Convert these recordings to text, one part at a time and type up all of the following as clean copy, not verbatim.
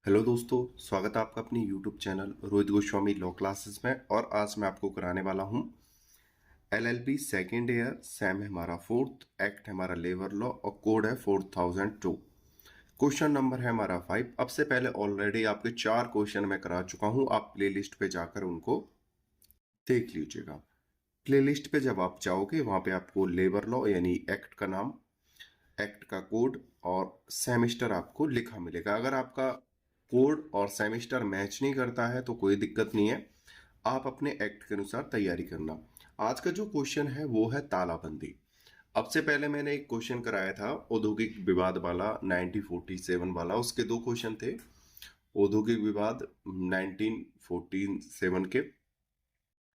Hello दोस्तों, स्वागत है आपका अपनी YouTube channel Rohit Goswami law classes में। और आज मैं आपको कराने वाला हूँ एलएलबी सेकेंड ईयर, सैम है हमारा फोर्थ, एक्ट है हमारा लेबर लॉ और कोड है 4002। क्वेश्चन नंबर है हमारा 5। अब से पहले ऑलरेडी आपके 4 क्वेश्चन मैं करा चुका हूँ, आप प्लेलिस्ट पे जाकर उनको देख लीजिएगा। प्लेलिस्ट पे जब आप जाओगे वहाँ पे आपको लेबर लॉ यानी एक्ट का नाम, एक्ट का कोड और सेमेस्टर आपको लिखा मिलेगा। अगर आपका कोड और सेमेस्टर मैच नहीं करता है तो कोई दिक्कत नहीं है, आप अपने एक्ट के अनुसार तैयारी करना। आज का जो क्वेश्चन है वो है तालाबंदी। अब से पहले मैंने एक क्वेश्चन कराया था औद्योगिक विवाद वाला 1947 वाला, उसके 2 क्वेश्चन थे। औद्योगिक विवाद 1947 के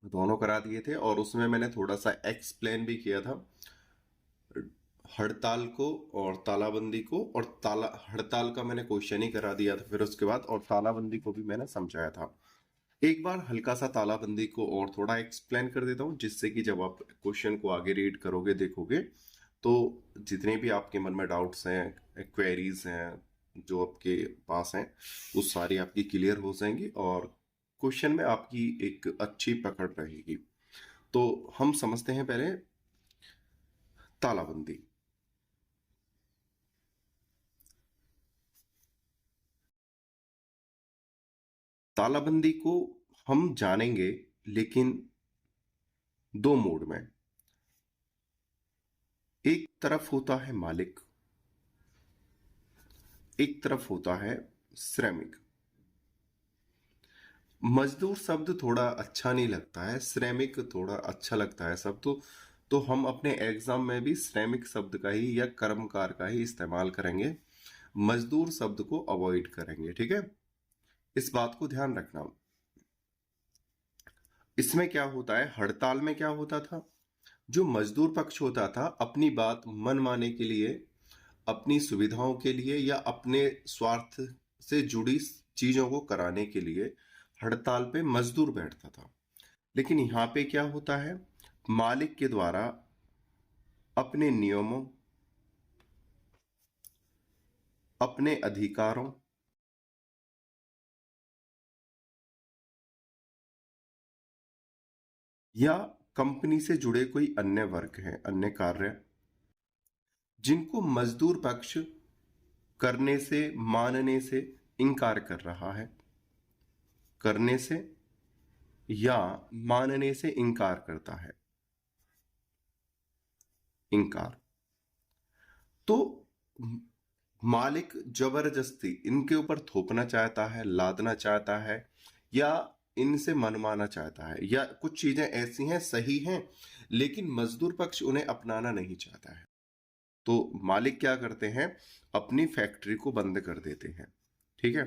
दोनों करा दिए थे और उसमें मैंने थोड़ा सा एक्सप्लेन भी किया था हड़ताल को और तालाबंदी को। और हड़ताल का मैंने क्वेश्चन ही करा दिया था फिर उसके बाद, और तालाबंदी को भी मैंने समझाया था। एक बार हल्का सा तालाबंदी को और थोड़ा एक्सप्लेन कर देता हूँ, जिससे कि जब आप क्वेश्चन को आगे रीड करोगे देखोगे तो जितने भी आपके मन में डाउट्स हैं, क्वेरीज हैं जो आपके पास हैं, वो सारी आपकी क्लियर हो जाएंगी और क्वेश्चन में आपकी एक अच्छी पकड़ रहेगी। तो हम समझते हैं पहले तालाबंदी। तालाबंदी को हम जानेंगे लेकिन 2 मोड में। एक तरफ होता है मालिक, एक तरफ होता है श्रमिक। मजदूर शब्द थोड़ा अच्छा नहीं लगता है, श्रमिक थोड़ा अच्छा लगता है शब्द। तो हम अपने एग्जाम में भी श्रमिक शब्द का ही या कर्मकार का ही इस्तेमाल करेंगे, मजदूर शब्द को अवॉइड करेंगे। ठीक है, इस बात को ध्यान रखना। इसमें क्या होता है, हड़ताल में क्या होता था, जो मजदूर पक्ष होता था अपनी बात मनवाने के लिए, अपनी सुविधाओं के लिए या अपने स्वार्थ से जुड़ी चीजों को कराने के लिए हड़ताल पे मजदूर बैठता था। लेकिन यहां पे क्या होता है, मालिक के द्वारा अपने नियमों, अपने अधिकारों या कंपनी से जुड़े कोई अन्य वर्ग हैं, अन्य कार्य, जिनको मजदूर पक्ष करने से, मानने से इनकार कर रहा है, करने से या मानने से इनकार करता है, इनकार। तो मालिक जबरदस्ती इनके ऊपर थोपना चाहता है, लादना चाहता है या इनसे मनवाना चाहता है, या कुछ चीजें ऐसी हैं सही हैं लेकिन मजदूर पक्ष उन्हें अपनाना नहीं चाहता है, तो मालिक क्या करते हैं, अपनी फैक्ट्री को बंद कर देते हैं। ठीक है,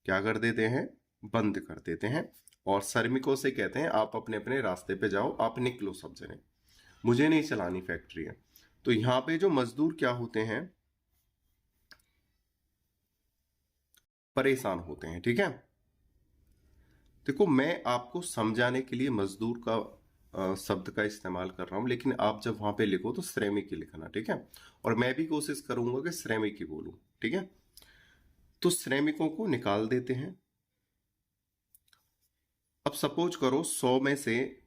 क्या कर देते हैं, बंद कर देते हैं और श्रमिकों से कहते हैं आप अपने अपने रास्ते पे जाओ, आप निकलो सब जने, मुझे नहीं चलानी फैक्ट्री है। तो यहाँ पे जो मजदूर क्या होते हैं, परेशान होते हैं। ठीक है, देखो मैं आपको समझाने के लिए मजदूर का शब्द का इस्तेमाल कर रहा हूं, लेकिन आप जब वहां पे लिखो तो श्रमिक ही लिखना। ठीक है, और मैं भी कोशिश करूंगा कि श्रमिक ही बोलूं। ठीक है, तो श्रमिकों को निकाल देते हैं। अब सपोज करो 100 में से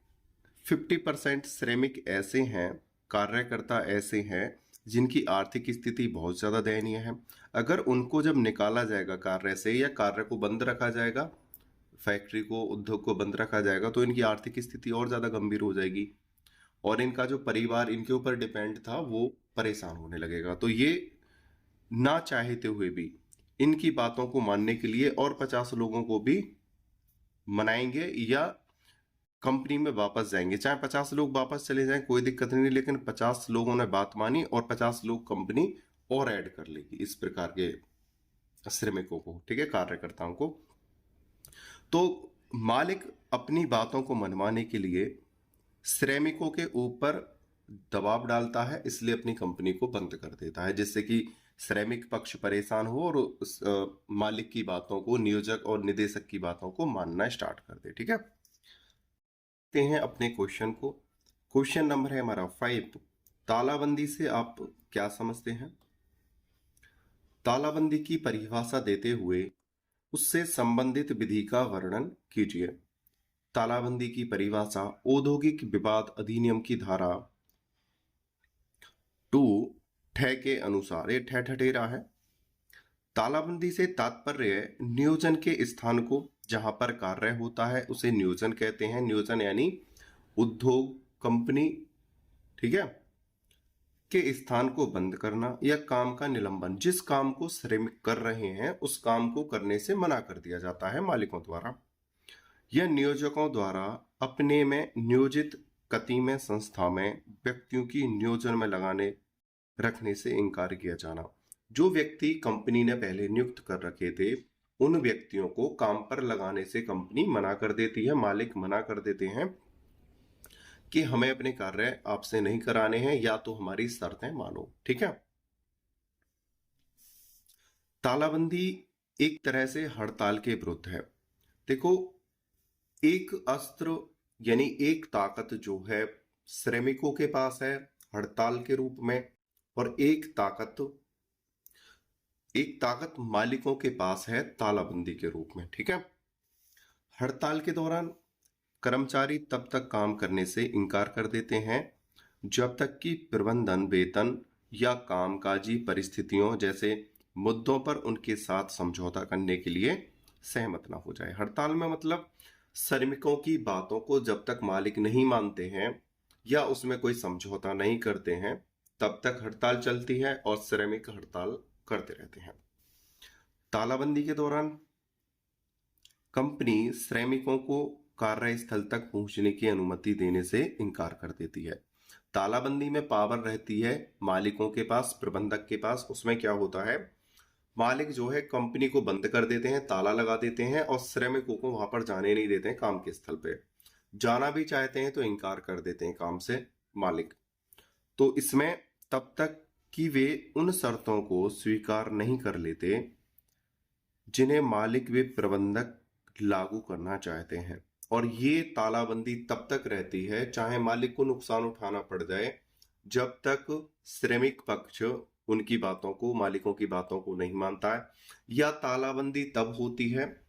50% श्रमिक ऐसे हैं, कार्यकर्ता ऐसे हैं जिनकी आर्थिक स्थिति बहुत ज्यादा दयनीय है। अगर उनको जब निकाला जाएगा कार्य से या कार्य को बंद रखा जाएगा, फैक्ट्री को, उद्योग को बंद रखा जाएगा, तो इनकी आर्थिक स्थिति और ज्यादा गंभीर हो जाएगी और इनका जो परिवार इनके ऊपर डिपेंड था वो परेशान होने लगेगा। तो ये ना चाहते हुए भी इनकी बातों को मानने के लिए और 50 लोगों को भी मनाएंगे या कंपनी में वापस जाएंगे। चाहे 50 लोग वापस चले जाएं कोई दिक्कत नहीं, लेकिन 50 लोगों ने बात मानी और 50 लोग कंपनी और ऐड कर लेगी, इस प्रकार के श्रमिकों को। ठीक है, कार्यकर्ताओं को। तो मालिक अपनी बातों को मनवाने के लिए श्रमिकों के ऊपर दबाव डालता है, इसलिए अपनी कंपनी को बंद कर देता है, जिससे कि श्रमिक पक्ष परेशान हो और मालिक की बातों को, नियोजक और निदेशक की बातों को मानना स्टार्ट कर दे। ठीक है, देखते हैं अपने क्वेश्चन को। क्वेश्चन नंबर है हमारा 5। तालाबंदी से आप क्या समझते हैं। तालाबंदी की परिभाषा देते हुए उससे संबंधित विधि का वर्णन कीजिए। तालाबंदी की परिभाषा औद्योगिक विवाद अधिनियम की धारा 2 ठे के अनुसार, ये ठे ठठेरा है। तालाबंदी से तात्पर्य नियोजन के स्थान को जहां पर कार्य होता है उसे नियोजन कहते हैं। नियोजन यानी उद्योग, कंपनी, ठीक है, के स्थान को बंद करना या काम का निलंबन। जिस काम को श्रमिक कर रहे हैं उस काम को करने से मना कर दिया जाता है मालिकों द्वारा या नियोजकों द्वारा अपने में नियोजित कति में संस्था में व्यक्तियों की नियोजन में लगाने रखने से इनकार किया जाना। जो व्यक्ति कंपनी ने पहले नियुक्त कर रखे थे उन व्यक्तियों को काम पर लगाने से कंपनी मना कर देती है, मालिक मना कर देते हैं कि हमें अपने कार्य आपसे नहीं कराने हैं या तो हमारी शर्तें मानो। ठीक है। तालाबंदी एक तरह से हड़ताल के विरुद्ध है। देखो, एक अस्त्र यानी एक ताकत जो है श्रमिकों के पास है हड़ताल के रूप में, और एक ताकत मालिकों के पास है तालाबंदी के रूप में। ठीक है। हड़ताल के दौरान कर्मचारी तब तक काम करने से इनकार कर देते हैं जब तक कि प्रबंधन वेतन या कामकाजी परिस्थितियों जैसे मुद्दों पर उनके साथ समझौता करने के लिए सहमत ना हो जाए। हड़ताल में मतलब श्रमिकों की बातों को जब तक मालिक नहीं मानते हैं या उसमें कोई समझौता नहीं करते हैं तब तक हड़ताल चलती है और श्रमिक हड़ताल करते रहते हैं। तालाबंदी के दौरान कंपनी श्रमिकों को कार्यस्थल तक पहुंचने की अनुमति देने से इनकार कर देती है। तालाबंदी में पावर रहती है मालिकों के पास, प्रबंधक के पास। उसमें क्या होता है, मालिक जो है कंपनी को बंद कर देते हैं, ताला लगा देते हैं और श्रमिकों को वहां पर जाने नहीं देते हैं। काम के स्थल पे जाना भी चाहते हैं तो इनकार कर देते हैं काम से मालिक। तो इसमें तब तक कि वे उन शर्तों को स्वीकार नहीं कर लेते जिन्हें मालिक वे प्रबंधक लागू करना चाहते हैं, और ये तालाबंदी तब तक रहती है चाहे मालिक को नुकसान उठाना पड़ जाए, जब तक श्रमिक पक्ष उनकी बातों को, मालिकों की बातों को नहीं मानता है। या तालाबंदी तब होती है,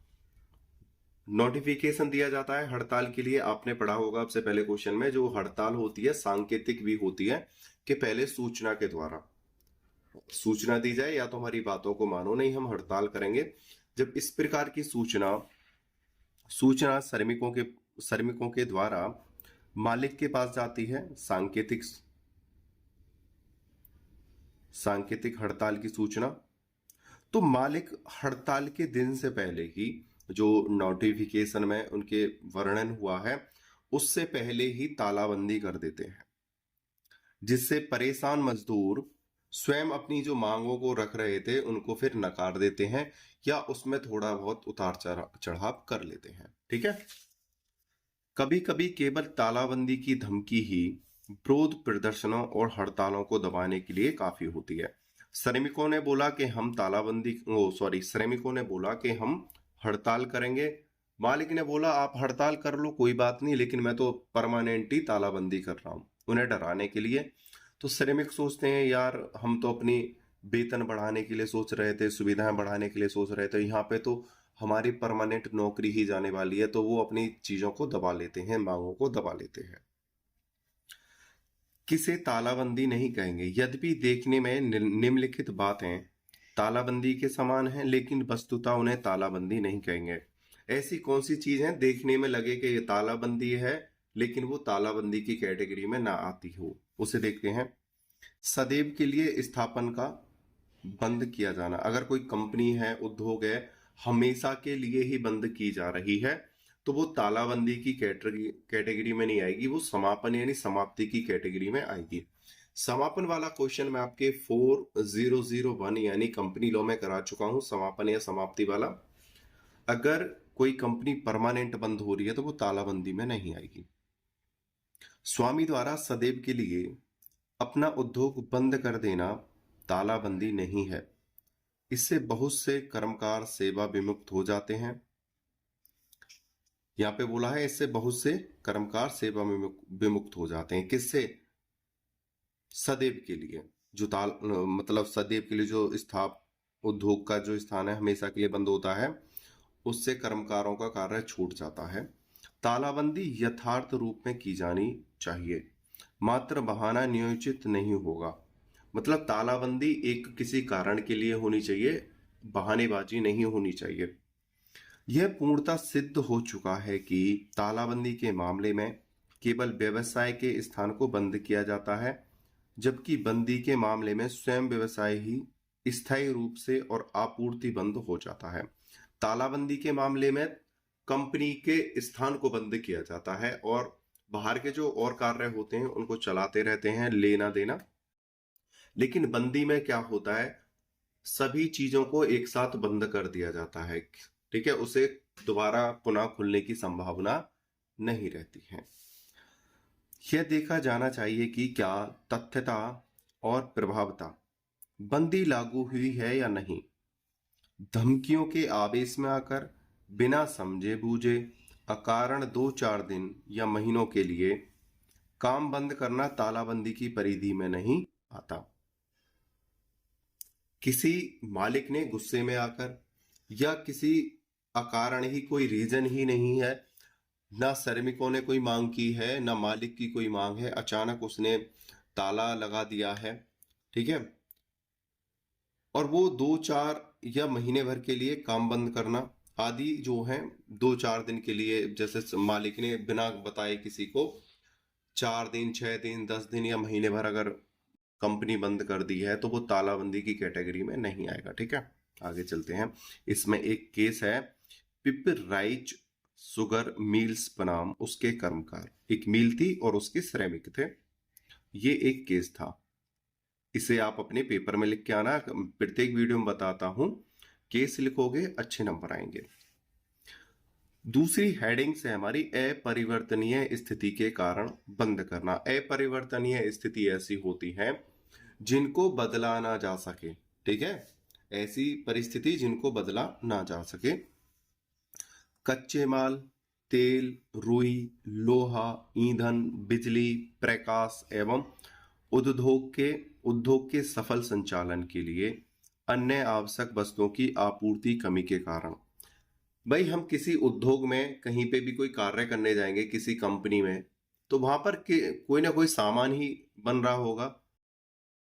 नोटिफिकेशन दिया जाता है हड़ताल के लिए। आपने पढ़ा होगा आपसे पहले क्वेश्चन में, जो हड़ताल होती है सांकेतिक भी होती है कि पहले सूचना के द्वारा सूचना दी जाए या तो हमारी बातों को मानो, नहीं हम हड़ताल करेंगे। जब इस प्रकार की सूचना श्रमिकों के द्वारा मालिक के पास जाती है, सांकेतिक हड़ताल की सूचना, तो मालिक हड़ताल के दिन से पहले ही जो नोटिफिकेशन में उनके वर्णन हुआ है उससे पहले ही तालाबंदी कर देते हैं, जिससे परेशान मजदूर स्वयं अपनी जो मांगों को रख रहे थे उनको फिर नकार देते हैं या उसमें थोड़ा बहुत उतार चढ़ाव कर लेते हैं। ठीक है। कभी कभी केवल तालाबंदी की धमकी ही विरोध प्रदर्शनों और हड़तालों को दबाने के लिए काफी होती है। श्रमिकों ने बोला कि हम हड़ताल करेंगे। मालिक ने बोला आप हड़ताल कर लो, कोई बात नहीं, लेकिन मैं तो परमानेंट ही तालाबंदी कर रहा हूं, उन्हें डराने के लिए। तो श्रमिक सोचते हैं यार हम तो अपनी वेतन बढ़ाने के लिए सोच रहे थे, सुविधाएं बढ़ाने के लिए सोच रहे थे, यहाँ पे तो हमारी परमानेंट नौकरी ही जाने वाली है, तो वो अपनी चीजों को दबा लेते हैं, मांगों को दबा लेते हैं। किसे तालाबंदी नहीं कहेंगे, यद्यपि देखने में निम्नलिखित बातें तालाबंदी के समान हैं लेकिन वस्तुतः उन्हें तालाबंदी नहीं कहेंगे। ऐसी कौन सी चीज है देखने में लगे कि ये तालाबंदी है लेकिन वो तालाबंदी की कैटेगरी में ना आती हो, उसे देखते हैं। सदैव के लिए स्थापन का बंद किया जाना। अगर कोई कंपनी है, उद्योग है, हमेशा के लिए ही बंद की जा रही है तो वो तालाबंदी की कैटेगरी में नहीं आएगी, वो समापन यानी समाप्ति की कैटेगरी में आएगी। समापन वाला क्वेश्चन मैं आपके 4001 यानी कंपनी लॉ में करा चुका हूं, समापन या समाप्ति वाला। अगर कोई कंपनी परमानेंट बंद हो रही है तो वो तालाबंदी में नहीं आएगी। स्वामी द्वारा सदैव के लिए अपना उद्योग बंद कर देना तालाबंदी नहीं है। इससे बहुत से कर्मकार सेवा विमुक्त हो जाते हैं। यहां पे बोला है इससे बहुत से कर्मकार सेवा विमुक्त हो जाते हैं। किससे? सदैव के लिए। जो मतलब सदैव के लिए जो उद्योग का जो स्थान है हमेशा के लिए बंद होता है, उससे कर्मकारों का कार्य छूट जाता है। तालाबंदी यथार्थ रूप में की जानी चाहिए, मात्र बहाना नियोजित नहीं होगा। मतलब तालाबंदी एक किसी कारण के लिए होनी चाहिए, बहानेबाजी नहीं होनी चाहिए। यह पूर्णतः सिद्ध हो चुका है कि तालाबंदी के मामले में केवल व्यवसाय के स्थान को बंद किया जाता है, जबकि बंदी के मामले में स्वयं व्यवसाय ही स्थायी रूप से और आपूर्ति बंद हो जाता है। तालाबंदी के मामले में कंपनी के स्थान को बंद किया जाता है और बाहर के जो और कार्य होते हैं उनको चलाते रहते हैं, लेना देना। लेकिन बंदी में क्या होता है, सभी चीजों को एक साथ बंद कर दिया जाता है। ठीक है, उसे दोबारा पुनः खुलने की संभावना नहीं रहती है। यह देखा जाना चाहिए कि क्या तथ्यता और प्रभावता बंदी लागू हुई है या नहीं। धमकियों के आवेश में आकर बिना समझे बूझे अकारण 2-4 दिन या महीनों के लिए काम बंद करना तालाबंदी की परिधि में नहीं आता। किसी मालिक ने गुस्से में आकर या किसी अकारण ही कोई रीजन ही नहीं है, ना श्रमिकों ने कोई मांग की है ना मालिक की कोई मांग है, अचानक उसने ताला लगा दिया है, ठीक है, और वो 2-4 या महीने भर के लिए काम बंद करना आदि जो है 2-4 दिन के लिए, जैसे मालिक ने बिना बताए किसी को 4 दिन 6 दिन 10 दिन या महीने भर अगर कंपनी बंद कर दी है तो वो तालाबंदी की कैटेगरी में नहीं आएगा। ठीक है, आगे चलते हैं। इसमें एक केस है पिपराइच शुगर मिल्स बनाम उसके कर्मकार। एक मिल थी और उसके श्रमिक थे। ये एक केस था, इसे आप अपने पेपर में लिख के आना, प्रत्येक वीडियो में बताता हूं। केस लिखोगे अच्छे नंबर आएंगे। दूसरी हेडिंग से हमारी अपरिवर्तनीय स्थिति के कारण बंद करना। अपरिवर्तनीय स्थिति ऐसी होती है जिनको बदला ना जा सके। ठीक है, ऐसी परिस्थिति जिनको बदला ना जा सके। कच्चे माल, तेल, रुई, लोहा, ईंधन, बिजली, प्रकाश एवं उद्योग के सफल संचालन के लिए अन्य आवश्यक वस्तुओं की आपूर्ति कमी के कारण। भाई हम किसी उद्योग में कहीं पे भी कोई कार्य करने जाएंगे किसी कंपनी में, तो वहां पर कोई ना कोई सामान ही बन रहा होगा।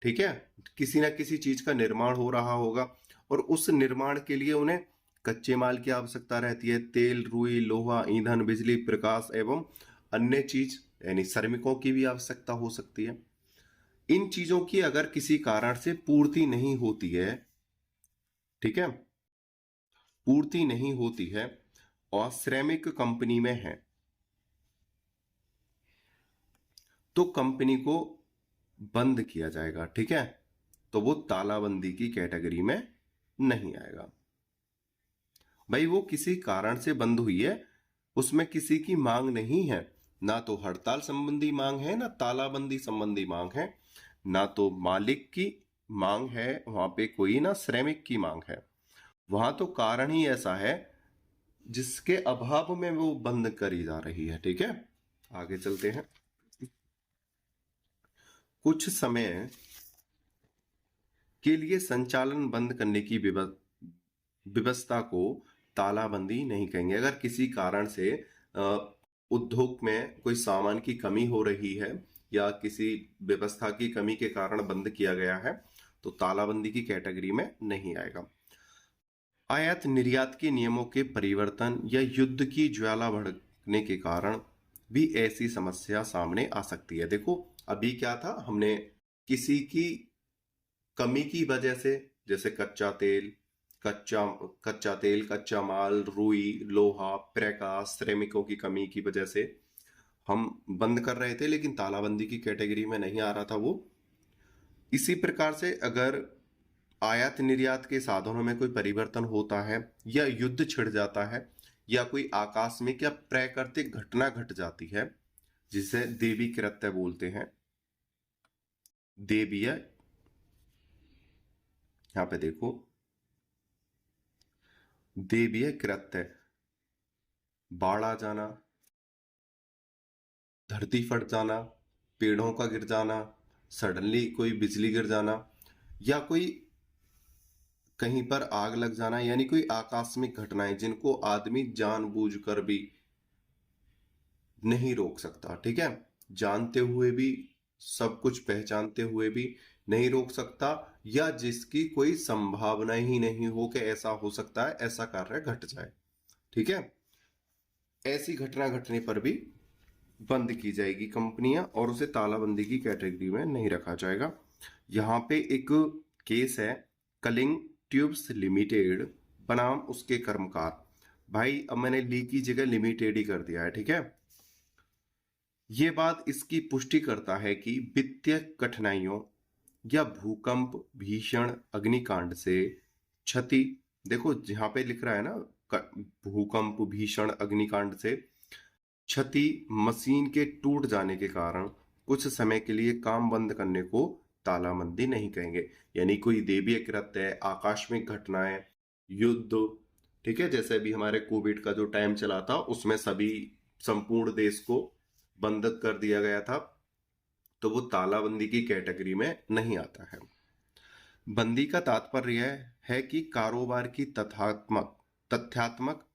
ठीक है, किसी ना किसी चीज का निर्माण हो रहा होगा और उस निर्माण के लिए उन्हें कच्चे माल की आवश्यकता रहती है। तेल, रुई, लोहा, ईंधन, बिजली, प्रकाश एवं अन्य चीज यानी श्रमिकों की भी आवश्यकता हो सकती है। इन चीजों की अगर किसी कारण से पूर्ति नहीं होती है, ठीक है, पूर्ति नहीं होती है और श्रमिक कंपनी में है, तो कंपनी को बंद किया जाएगा। ठीक है, तो वो तालाबंदी की कैटेगरी में नहीं आएगा। भाई वो किसी कारण से बंद हुई है, उसमें किसी की मांग नहीं है, ना तो हड़ताल संबंधी मांग है ना तालाबंदी संबंधी मांग है, ना तो मालिक की मांग है वहां पे कोई, ना श्रमिक की मांग है। वहां तो कारण ही ऐसा है जिसके अभाव में वो बंद करी जा रही है। ठीक है, आगे चलते हैं। कुछ समय के लिए संचालन बंद करने की व्यवस्था को तालाबंदी नहीं कहेंगे। अगर किसी कारण से उद्योग में कोई सामान की कमी हो रही है या किसी व्यवस्था की कमी के कारण बंद किया गया है तो तालाबंदी की कैटेगरी में नहीं आएगा। आयात निर्यात के नियमों के परिवर्तन या युद्ध की ज्वाला भड़कने के कारण भी ऐसी समस्या सामने आ सकती है। देखो अभी क्या था, हमने किसी की कमी की वजह से, जैसे कच्चा तेल, कच्चा माल, रुई, लोहा, प्रकाश, श्रमिकों की कमी की वजह से हम बंद कर रहे थे, लेकिन तालाबंदी की कैटेगरी में नहीं आ रहा था वो। इसी प्रकार से अगर आयात निर्यात के साधनों में कोई परिवर्तन होता है या युद्ध छिड़ जाता है या कोई आकस्मिक या प्राकृतिक घटना घट जाती है जिसे देवी कृत्य बोलते हैं, देवीय, यहां पे देखो देवीय कृत्य, बाढ़ आ जाना, धरती फट जाना, पेड़ों का गिर जाना, सडनली कोई बिजली गिर जाना, या कोई कहीं पर आग लग जाना, यानी कोई आकस्मिक घटनाएं जिनको आदमी जानबूझकर भी नहीं रोक सकता, ठीक है, जानते हुए भी, सब कुछ पहचानते हुए भी नहीं रोक सकता, या जिसकी कोई संभावना ही नहीं हो कि ऐसा हो सकता है, ऐसा कार्य घट जाए, ठीक है, ऐसी घटना घटने पर भी बंद की जाएगी कंपनियां और उसे तालाबंदी की कैटेगरी में नहीं रखा जाएगा। यहाँ पे एक केस है, कलिंग ट्यूब्स लिमिटेड बनाम उसके कर्मकार। भाई अब मैंने ली की जगह लिमिटेड ही कर दिया है, ठीक है। ये बात इसकी पुष्टि करता है कि वित्तीय कठिनाइयों या भूकंप, भीषण अग्निकांड से क्षति, देखो यहाँ पे लिख रहा है ना, भूकंप, भीषण अग्निकांड से क्षति, मशीन के टूट जाने के कारण कुछ समय के लिए काम बंद करने को तालाबंदी नहीं कहेंगे। यानी कोई दैवीय कृत्य, आकस्मिक घटनाएं, युद्ध, ठीक है, जैसे अभी हमारे कोविड का जो टाइम चला था उसमें सभी संपूर्ण देश को बंद कर दिया गया था, तो वो तालाबंदी की कैटेगरी में नहीं आता है। बंदी का तात्पर्य है कि कारोबार की तथ्यात्मक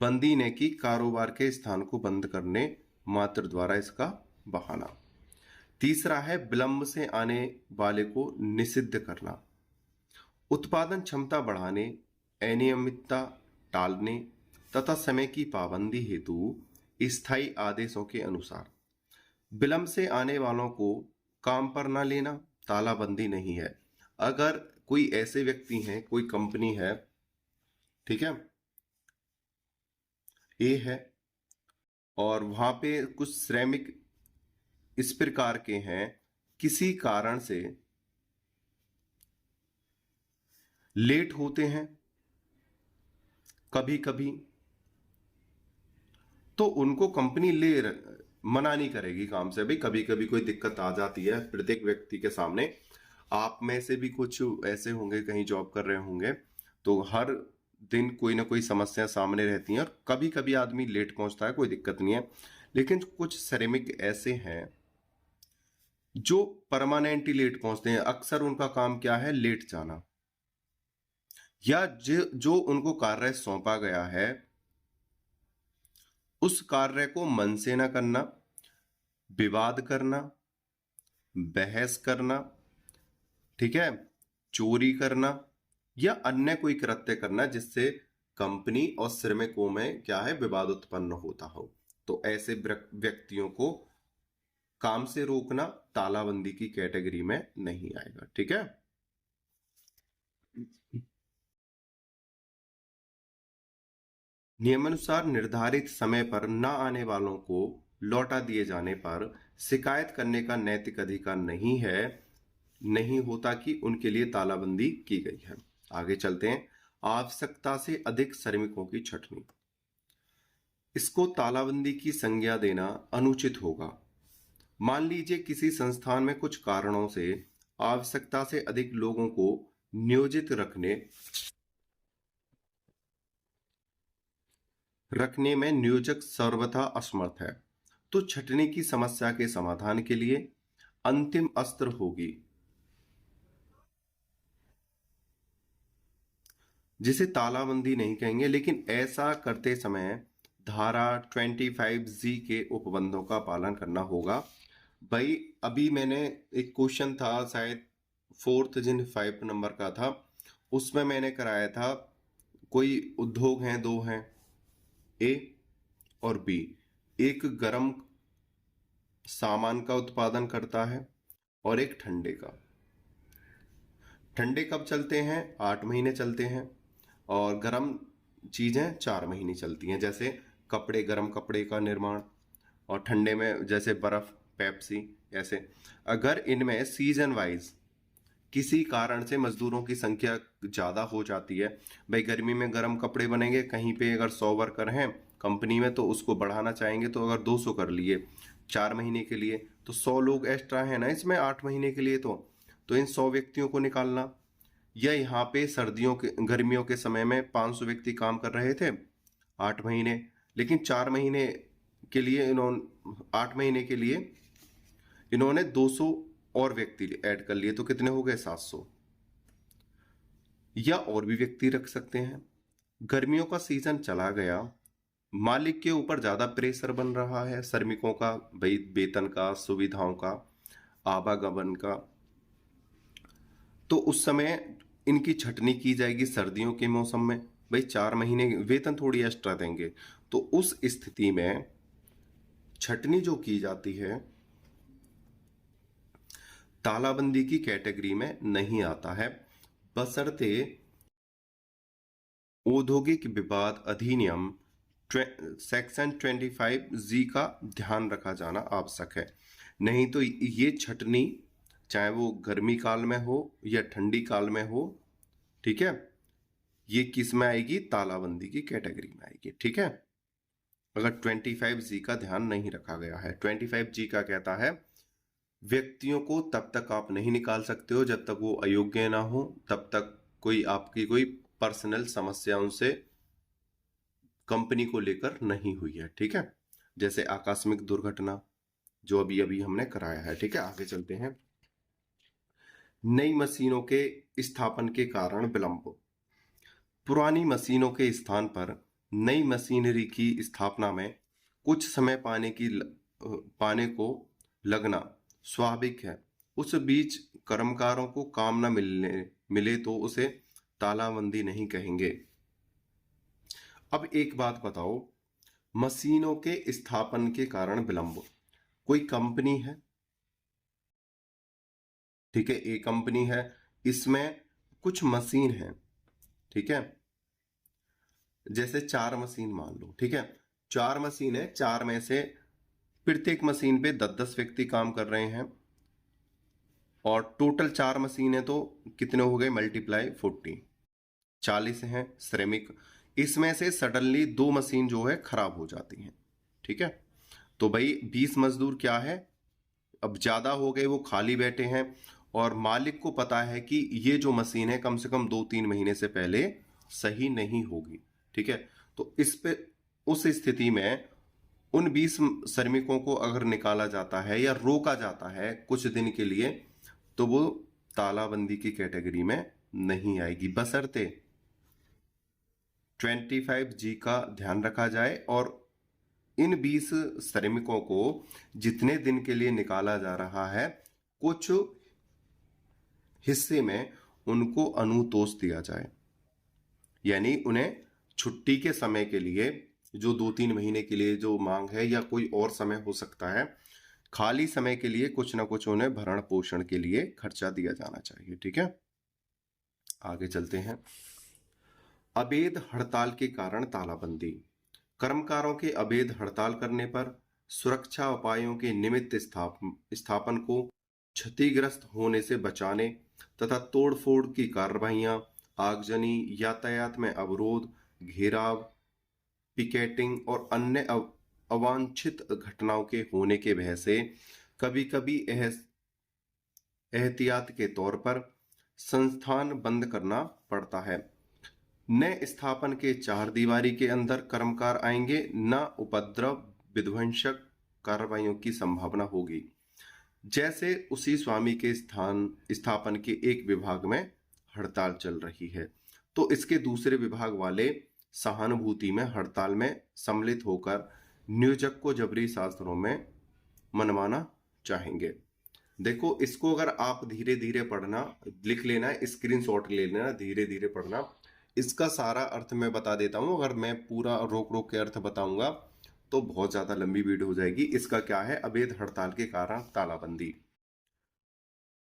बंदी ने की कारोबार के स्थान को बंद करने मात्र द्वारा इसका बहाना। तीसरा है विलंब से आने वाले को निषिद्ध करना, उत्पादन क्षमता बढ़ाने, अनियमितता टालने तथा समय की पाबंदी हेतु स्थायी आदेशों के अनुसार विलंब से आने वालों को काम पर न लेना तालाबंदी नहीं है। अगर कोई ऐसे व्यक्ति हैं, कोई कंपनी है, ठीक है, ए है, और वहां पे कुछ श्रमिक इस प्रकार के हैं, किसी कारण से लेट होते हैं कभी कभी, तो उनको कंपनी मना नहीं करेगी काम से। भाई कभी कभी कोई दिक्कत आ जाती है प्रत्येक व्यक्ति के सामने, आप में से भी कुछ ऐसे होंगे, कहीं जॉब कर रहे होंगे, तो हर दिन कोई ना कोई समस्या सामने रहती है और कभी कभी आदमी लेट पहुंचता है, कोई दिक्कत नहीं है। लेकिन कुछ श्रमिक ऐसे हैं जो परमानेंटली लेट पहुंचते हैं, अक्सर उनका काम क्या है, लेट जाना, या जो उनको कार्य सौंपा गया है उस कार्य को मन से न करना, विवाद करना, बहस करना, ठीक है, चोरी करना या अन्य कोई कृत्य करना जिससे कंपनी और श्रमिकों में क्या है, विवाद उत्पन्न होता हो, तो ऐसे व्यक्तियों को काम से रोकना तालाबंदी की कैटेगरी में नहीं आएगा, ठीक है। नियमानुसार निर्धारित समय पर न आने वालों को लौटा दिए जाने पर शिकायत करने का नैतिक अधिकार नहीं होता कि उनके लिए तालाबंदी की गई है। आगे चलते हैं, आवश्यकता से अधिक श्रमिकों की छंटनी, इसको तालाबंदी की संज्ञा देना अनुचित होगा। मान लीजिए किसी संस्थान में कुछ कारणों से आवश्यकता से अधिक लोगों को नियोजित रखने में नियोजक सर्वथा असमर्थ है, तो छंटनी की समस्या के समाधान के लिए अंतिम अस्त्र होगी, जिसे तालाबंदी नहीं कहेंगे, लेकिन ऐसा करते समय धारा 25G के उपबंधों का पालन करना होगा। भाई अभी मैंने एक क्वेश्चन था, शायद 4th जिन 5 नंबर का था, उसमें मैंने कराया था, कोई उद्योग हैं, दो हैं, ए और बी, एक गर्म सामान का उत्पादन करता है और एक ठंडे का। ठंडे कब चलते हैं, 8 महीने चलते हैं, और गर्म चीजें 4 महीने चलती हैं, जैसे कपड़े, गर्म कपड़े का निर्माण, और ठंडे में जैसे बर्फ, पेप्सी, ऐसे। अगर इनमें सीजन वाइज किसी कारण से मजदूरों की संख्या ज्यादा हो जाती है, भाई गर्मी में गर्म कपड़े बनेंगे, कहीं पे अगर 100 वर्कर हैं कंपनी में तो उसको बढ़ाना चाहेंगे, तो अगर 200 कर लिए 4 महीने के लिए, तो 100 लोग एक्स्ट्रा है ना इसमें 8 महीने के लिए, तो इन 100 व्यक्तियों को निकालना। या यहाँ पे गर्मियों के समय में 500 व्यक्ति काम कर रहे थे 8 महीने, लेकिन 4 महीने के लिए 8 महीने के लिए इन्होंने 200 और व्यक्ति ऐड कर लिए, तो कितने हो गए, 700। या और भी व्यक्ति रख सकते हैं। गर्मियों का सीजन चला गया, मालिक के ऊपर ज्यादा प्रेशर बन रहा है श्रमिकों का, भाई वेतन का, सुविधाओं का, आवागमन का, तो उस समय इनकी छटनी की जाएगी सर्दियों के मौसम में। भाई 4 महीने वेतन थोड़ी एक्स्ट्रा देंगे, तो उस स्थिति में छटनी जो की जाती है तालाबंदी की कैटेगरी में नहीं आता है, बशर्ते औद्योगिक विवाद अधिनियम सेक्शन 25G का ध्यान रखा जाना आवश्यक है। नहीं तो ये छटनी चाहे वो गर्मी काल में हो या ठंडी काल में हो, ठीक है, ये किस में आएगी, तालाबंदी की कैटेगरी में आएगी। ठीक है, अगर 25G का ध्यान नहीं रखा गया है। 25G का कहता है व्यक्तियों को तब तक आप नहीं निकाल सकते हो जब तक वो अयोग्य ना हो, तब तक कोई आपकी कोई पर्सनल समस्या उनसे कंपनी को लेकर नहीं हुई है। ठीक है, जैसे आकस्मिक दुर्घटना जो अभी अभी हमने कराया है। ठीक है, आगे चलते हैं। नई मशीनों के स्थापन के कारण विलंब। पुरानी मशीनों के स्थान पर नई मशीनरी की स्थापना में कुछ समय पाने को लगना स्वाभाविक है। उस बीच कर्मकारों को काम न मिले तो उसे तालाबंदी नहीं कहेंगे। अब एक बात बताओ, मशीनों के स्थापन के कारण विलंब, कोई कंपनी है, ठीक है, एक कंपनी है, इसमें कुछ मशीन है, ठीक है, जैसे 4 मशीन मान लो, ठीक है, 4 मशीन है, 4 में से प्रत्येक मशीन पे 10-10 व्यक्ति काम कर रहे हैं, और टोटल 4 मशीन है तो कितने हो गए, मल्टीप्लाई 40 हैं श्रमिक। इसमें से सडनली 2 मशीन जो है खराब हो जाती हैं, ठीक है, तो भाई 20 मजदूर क्या है, अब ज्यादा हो गए, वो खाली बैठे हैं, और मालिक को पता है कि ये जो मशीन है कम से कम 2-3 महीने से पहले सही नहीं होगी। ठीक है, तो इस पे उस स्थिति में उन 20 श्रमिकों को अगर निकाला जाता है या रोका जाता है कुछ दिन के लिए, तो वो तालाबंदी की कैटेगरी में नहीं आएगी, बशर्ते 25G का ध्यान रखा जाए और इन 20 श्रमिकों को जितने दिन के लिए निकाला जा रहा है कुछ हिस्से में उनको अनुतोष दिया जाए, यानी उन्हें छुट्टी के समय के लिए जो 2-3 महीने के लिए जो मांग है या कोई और समय हो सकता है, खाली समय के लिए कुछ ना कुछ उन्हें भरण पोषण के लिए खर्चा दिया जाना चाहिए। ठीक है, आगे चलते हैं। अवैध हड़ताल के कारण तालाबंदी। कर्मकारों के अवैध हड़ताल करने पर सुरक्षा उपायों के निमित्त स्थापन को क्षतिग्रस्त होने से बचाने तथा तोड़फोड़ की कार्रवाइयां, आगजनी, यातायात में अवरोध, घेराव, पिकेटिंग और अन्य अवांछित घटनाओं के होने के भय से कभी कभी एहतियात के तौर पर संस्थान बंद करना पड़ता है। नए स्थापन के 4 दीवारी के अंदर कर्मकार आएंगे, न उपद्रव विध्वंसक कार्रवाइयों की संभावना होगी। जैसे उसी स्वामी के स्थापन के एक विभाग में हड़ताल चल रही है, तो इसके दूसरे विभाग वाले सहानुभूति में हड़ताल में सम्मिलित होकर नियोजक को जबरी शास्त्रों में मनवाना चाहेंगे। देखो, इसको अगर आप धीरे धीरे पढ़ना, लिख लेना, स्क्रीनशॉट ले लेना, धीरे धीरे पढ़ना, इसका सारा अर्थ मैं बता देता हूं। अगर मैं पूरा रोक रोक के अर्थ बताऊंगा तो बहुत ज्यादा लंबी वीडियो हो जाएगी। इसका क्या है, अवैध हड़ताल के कारण तालाबंदी।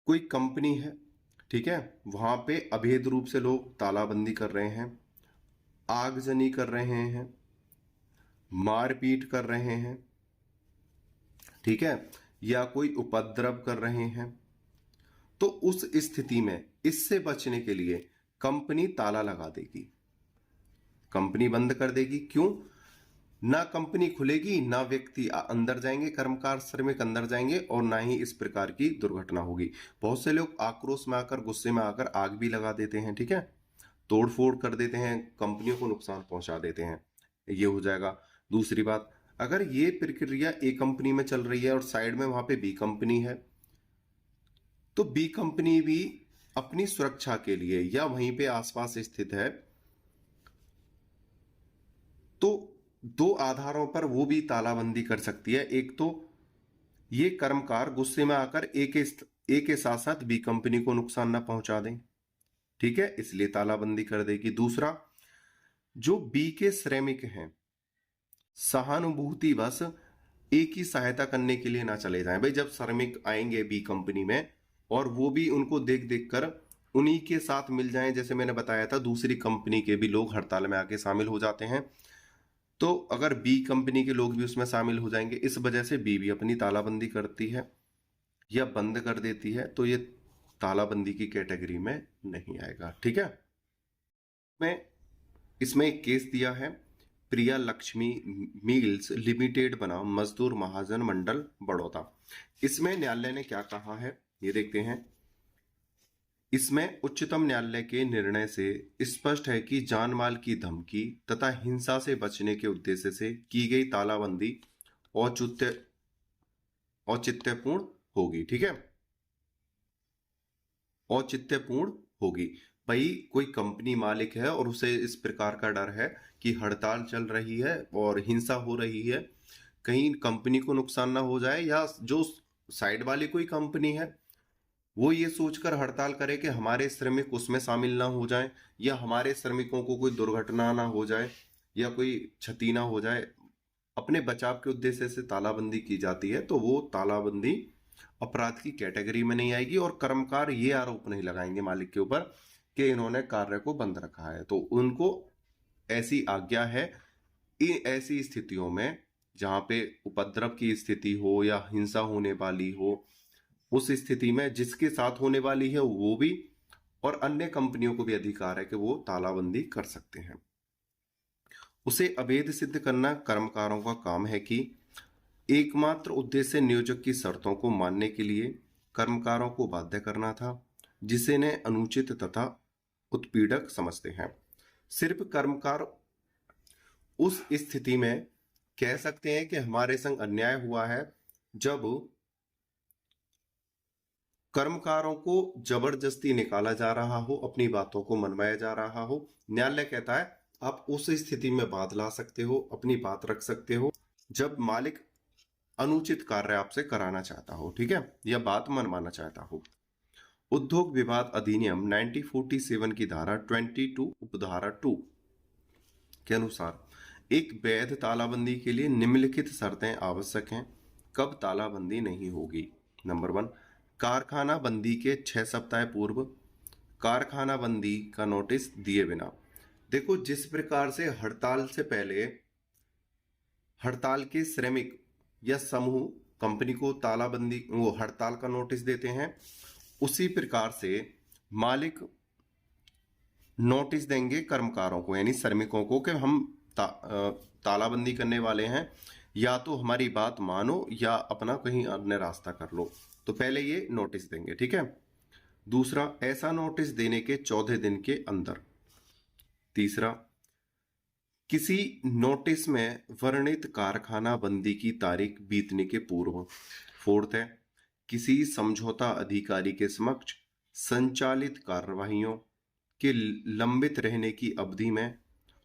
कोई कंपनी है, ठीक है, वहां पे अवैध रूप से लोग तालाबंदी कर रहे हैं, आगजनी कर रहे हैं, मारपीट कर रहे हैं, ठीक है, या कोई उपद्रव कर रहे हैं, तो उस स्थिति में इससे बचने के लिए कंपनी ताला लगा देगी, कंपनी बंद कर देगी। क्यों? ना कंपनी खुलेगी, ना व्यक्ति अंदर जाएंगे, कर्मकार श्रमिक अंदर जाएंगे, और ना ही इस प्रकार की दुर्घटना होगी। बहुत से लोग आक्रोश में आकर, गुस्से में आकर आग भी लगा देते हैं, ठीक है, तोड़फोड़ कर देते हैं, कंपनियों को नुकसान पहुंचा देते हैं, ये हो जाएगा। दूसरी बात, अगर ये प्रक्रिया ए कंपनी में चल रही है और साइड में वहां पे बी कंपनी है, तो बी कंपनी भी अपनी सुरक्षा के लिए या वहीं पे आसपास स्थित है, तो दो आधारों पर वो भी तालाबंदी कर सकती है। एक तो ये कर्मकार गुस्से में आकर ए के साथ साथ बी कंपनी को नुकसान ना पहुंचा दें, ठीक है, इसलिए तालाबंदी कर देगी। दूसरा, जो बी के श्रमिक हैं सहानुभूति बस एक ही सहायता करने के लिए ना चले जाएं। भाई जब श्रमिक आएंगे बी कंपनी में और वो भी उनको देख देख कर उन्हीं के साथ मिल जाएं, जैसे मैंने बताया था दूसरी कंपनी के भी लोग हड़ताल में आके शामिल हो जाते हैं, तो अगर बी कंपनी के लोग भी उसमें शामिल हो जाएंगे, इस वजह से बी भी अपनी तालाबंदी करती है या बंद कर देती है, तो ये तालाबंदी की कैटेगरी में नहीं आएगा, ठीक है। मैं इसमें एक केस दिया है, प्रिया लक्ष्मी मिल्स लिमिटेड बनाम मजदूर महाजन मंडल बड़ौदा। इसमें न्यायालय ने क्या कहा है ये देखते हैं। इसमें उच्चतम न्यायालय के निर्णय से स्पष्ट है कि जान माल की धमकी तथा हिंसा से बचने के उद्देश्य से की गई तालाबंदी औचित्यपूर्ण होगी, ठीक है, औचित्यपूर्ण होगी। भाई कोई कंपनी मालिक है और उसे इस प्रकार का डर है कि हड़ताल चल रही है और हिंसा हो रही है, कहीं कंपनी को नुकसान ना हो जाए, या जो साइड वाली कोई कंपनी है वो ये सोचकर हड़ताल करे कि हमारे श्रमिक उसमें शामिल ना हो जाएं, या हमारे श्रमिकों को कोई दुर्घटना ना हो जाए या कोई क्षति ना हो जाए, अपने बचाव के उद्देश्य से तालाबंदी की जाती है, तो वो तालाबंदी अपराध की कैटेगरी में नहीं आएगी और कर्मकार ये आरोप नहीं लगाएंगे मालिक के ऊपर कि इन्होंने कार्य को बंद रखा है। तो उनको ऐसी आज्ञा है इन ऐसी स्थितियों में जहां पे उपद्रव की स्थिति हो या हिंसा होने वाली हो, उस स्थिति में जिसके साथ होने वाली है वो भी और अन्य कंपनियों को भी अधिकार है कि वो तालाबंदी कर सकते हैं। उसे अवैध सिद्ध करना कर्मकारों का काम है कि एकमात्र उद्देश्य नियोजक की शर्तों को मानने के लिए कर्मकारों को बाध्य करना था, जिसे ने अनुचित तथा उत्पीड़क समझते हैं। सिर्फ कर्मकार उस स्थिति में कह सकते हैं कि हमारे संग अन्याय हुआ है जब कर्मकारों को जबरदस्ती निकाला जा रहा हो, अपनी बातों को मनवाया जा रहा हो। न्यायालय कहता है आप उस स्थिति में बात ला सकते हो, अपनी बात रख सकते हो जब मालिक अनुचित कार्य आपसे कराना चाहता हो, ठीक है, या बात मनवाना चाहता हो। उद्योग विवाद अधिनियम 1947 की धारा 22 उपधारा 2 के अनुसार एक वैध तालाबंदी के लिए निम्नलिखित शर्तें आवश्यक हैं। कब तालाबंदी नहीं होगी? नंबर 1, कारखाना बंदी के 6 सप्ताह पूर्व कारखाना बंदी का नोटिस दिए बिना। देखो जिस प्रकार से हड़ताल से पहले हड़ताल के श्रमिक या समूह कंपनी को तालाबंदी वो हड़ताल का नोटिस देते हैं, उसी प्रकार से मालिक नोटिस देंगे कर्मकारों को यानी श्रमिकों को कि हम तालाबंदी करने वाले हैं, या तो हमारी बात मानो या अपना कहीं अन्य रास्ता कर लो। तो पहले ये नोटिस देंगे, ठीक है। दूसरा, ऐसा नोटिस देने के 14 दिन के अंदर। तीसरा, किसी नोटिस में वर्णित कारखाना बंदी की तारीख बीतने के पूर्व। फोर्थ है, किसी समझौता अधिकारी के समक्ष संचालित कार्यवाहियों के लंबित रहने की अवधि में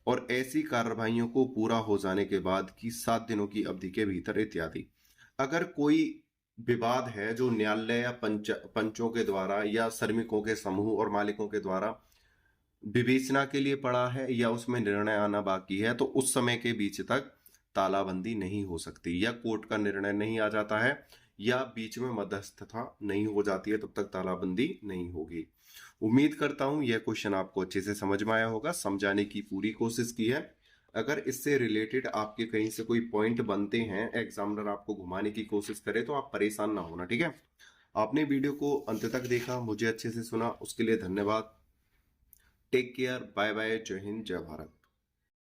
और ऐसी कार्यवाहियों को पूरा हो जाने के बाद की 7 दिनों की अवधि के भीतर इत्यादि। अगर कोई विवाद है जो न्यायालय या पंचों के द्वारा या श्रमिकों के समूह और मालिकों के द्वारा विवेचना के लिए पड़ा है या उसमें निर्णय आना बाकी है, तो उस समय के बीच तक तालाबंदी नहीं हो सकती, या कोर्ट का निर्णय नहीं आ जाता है या बीच में मध्यस्थता नहीं हो जाती है, तब तक तालाबंदी नहीं होगी। उम्मीद करता हूं यह क्वेश्चन आपको अच्छे से समझ में आया होगा, समझाने की पूरी कोशिश की है। अगर इससे रिलेटेड आपके कहीं से कोई पॉइंट बनते हैं, एग्जामिनर आपको घुमाने की कोशिश करे, तो आप परेशान ना होना, ठीक है। आपने वीडियो को अंत तक देखा, मुझे अच्छे से सुना, उसके लिए धन्यवाद। टेक केयर, बाय बाय, जय हिंद, जय भारत।